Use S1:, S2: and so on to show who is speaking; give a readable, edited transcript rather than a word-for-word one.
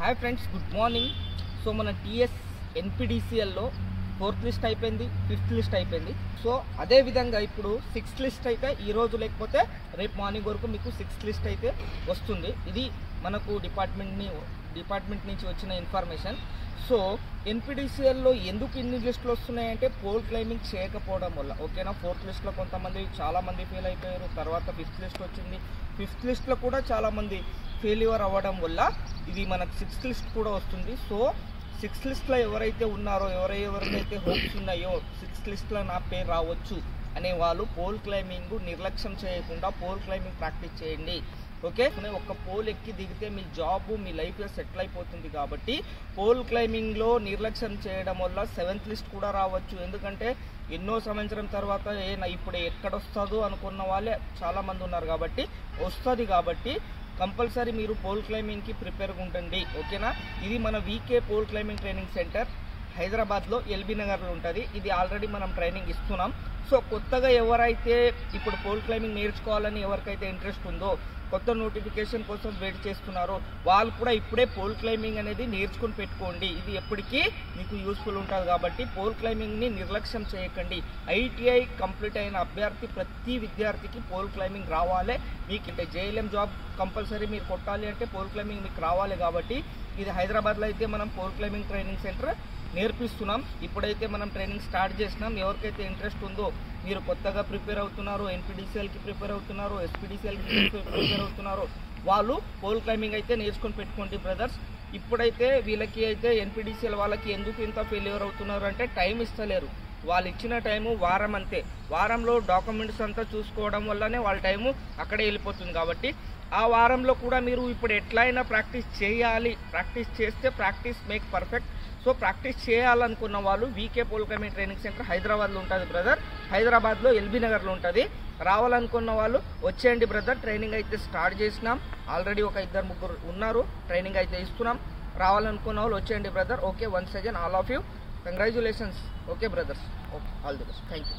S1: Hi friends, good morning. So మన TS ఎన్పిడిసిఎల్లో 4th list అయిపోయింది, 5th list అయిపోయింది. So అదేవిధంగా ఇప్పుడు 6th లిస్ట్ అయితే ఈరోజు లేకపోతే రేపు మార్నింగ్ వరకు మీకు 6th లిస్ట్ అయితే వస్తుంది. ఇది మనకు డిపార్ట్మెంట్ నుంచి వచ్చిన ఇన్ఫర్మేషన్. సో ఎన్పిడిసిఎల్లో ఎందుకు ఇన్ని లిస్టులు వస్తున్నాయంటే పోల్ క్లైమింగ్ చేయకపోవడం వల్ల. ఓకేనా, 4th లిస్ట్లో కొంతమంది చాలామంది ఫెయిల్ అయిపోయారు. తర్వాత 5th లిస్ట్ వచ్చింది. 5th లిస్ట్లో కూడా చాలామంది ఫెయిల్యూర్ అవ్వడం వల్ల ఇది మనకు 6th లిస్ట్ కూడా వస్తుంది. సో 6th లిస్ట్లో ఎవరైతే ఉన్నారో, ఎవరికైతే హోప్స్ ఉన్నాయో 6th లిస్ట్లో నా పేరు రావచ్చు అనే వాళ్ళు పోల్ క్లైంబింగ్ నిర్లక్ష్యం చేయకుండా పోల్ క్లైంబింగ్ ప్రాక్టీస్ చేయండి. ఓకే, ఒక పోల్ ఎక్కి దిగితే మీ జాబ్, మీ లైఫ్ సెటిల్ అయిపోతుంది. కాబట్టి పోల్ క్లైంబింగ్లో నిర్లక్ష్యం చేయడం వల్ల 7th లిస్ట్ కూడా రావచ్చు. ఎందుకంటే ఎన్నో సంవత్సరం తర్వాత ఇప్పుడు ఎక్కడొస్తుందో అనుకున్న వాళ్ళే చాలామంది ఉన్నారు. కాబట్టి వస్తుంది. కాబట్టి కంపల్సరీ మీరు పోల్ క్లైంబింగ్కి ప్రిపేర్గా ఉండండి. ఓకేనా, ఇది మన వీకే పోల్ క్లైంబింగ్ ట్రైనింగ్ సెంటర్ హైదరాబాద్లో ఎల్బీ నగర్లో ఉంటుంది. ఇది ఆల్రెడీ మనం ట్రైనింగ్ ఇస్తున్నాం. సో కొత్తగా ఎవరైతే ఇప్పుడు పోల్ క్లైంబింగ్ నేర్చుకోవాలని ఎవరికైతే ఇంట్రెస్ట్ ఉందో, కొత్త నోటిఫికేషన్ కోసం వెయిట్ చేస్తున్నారో వాళ్ళు కూడా ఇప్పుడే పోల్ క్లైంబింగ్ అనేది నేర్చుకుని పెట్టుకోండి. ఇది ఎప్పటికీ మీకు యూస్ఫుల్ ఉంటుంది. కాబట్టి పోల్ క్లైంబింగ్ని నిర్లక్ష్యం చేయకండి. ఐటీఐ కంప్లీట్ అయిన అభ్యర్థి ప్రతి విద్యార్థికి పోల్ క్లైంబింగ్ రావాలి. మీకు అంటే జేఎల్ఎం జాబ్ కంపల్సరీ మీరు కొట్టాలి అంటే పోల్ క్లైంబింగ్ మీకు రావాలి. కాబట్టి ఇది హైదరాబాద్లో అయితే మనం పోల్ క్లైంబింగ్ ట్రైనింగ్ సెంటర్ నేర్పిస్తున్నాం. ఇప్పుడైతే మనం ట్రైనింగ్ స్టార్ట్ చేసినాం. ఎవరికైతే ఇంట్రెస్ట్ ఉందో, మీరు కొత్తగా ప్రిపేర్ అవుతున్నారో, ఎన్పిడిసిఎల్కి ప్రిపేర్ అవుతున్నారో, ఎస్పిడిసిఎల్కి ప్రిపేర్ అవుతున్నారో వాళ్ళు పోల్ క్లైంబింగ్ అయితే నేర్చుకొని పెట్టుకోండి బ్రదర్స్. ఇప్పుడైతే వీళ్ళకి అయితే ఎన్పిడిసిఎల్ వాళ్ళకి ఎందుకు ఇంత ఫెయిల్యూర్ అవుతున్నారు అంటే టైం ఇస్తలేరు. వాళ్ళు ఇచ్చిన టైము వారం అంతే. వారంలో డాక్యుమెంట్స్ అంతా చూసుకోవడం వల్లనే వాళ్ళ టైము అక్కడే వెళ్ళిపోతుంది. కాబట్టి ఆ వారంలో కూడా మీరు ఇప్పుడు ఎట్లయినా ప్రాక్టీస్ చేయాలి. ప్రాక్టీస్ చేస్తే practice make perfect. So practice చేయాలనుకున్న వాళ్ళు వీకే పోల్ క్లైంబింగ్ ట్రైనింగ్ సెంటర్ హైదరాబాద్లో ఉంటుంది బ్రదర్. హైదరాబాద్లో ఎల్బీ నగర్లో ఉంటుంది. రావాలనుకున్న వాళ్ళు వచ్చేయండి బ్రదర్. ట్రైనింగ్ అయితే స్టార్ట్ చేసినాం. ఆల్రెడీ ఒక 2-3 ఉన్నారు. ట్రైనింగ్ అయితే ఇస్తున్నాం. రావాలనుకున్న వాళ్ళు వచ్చేయండి brother. Okay, once again all of you congratulations. Okay brothers, okay, all the best. Thank you.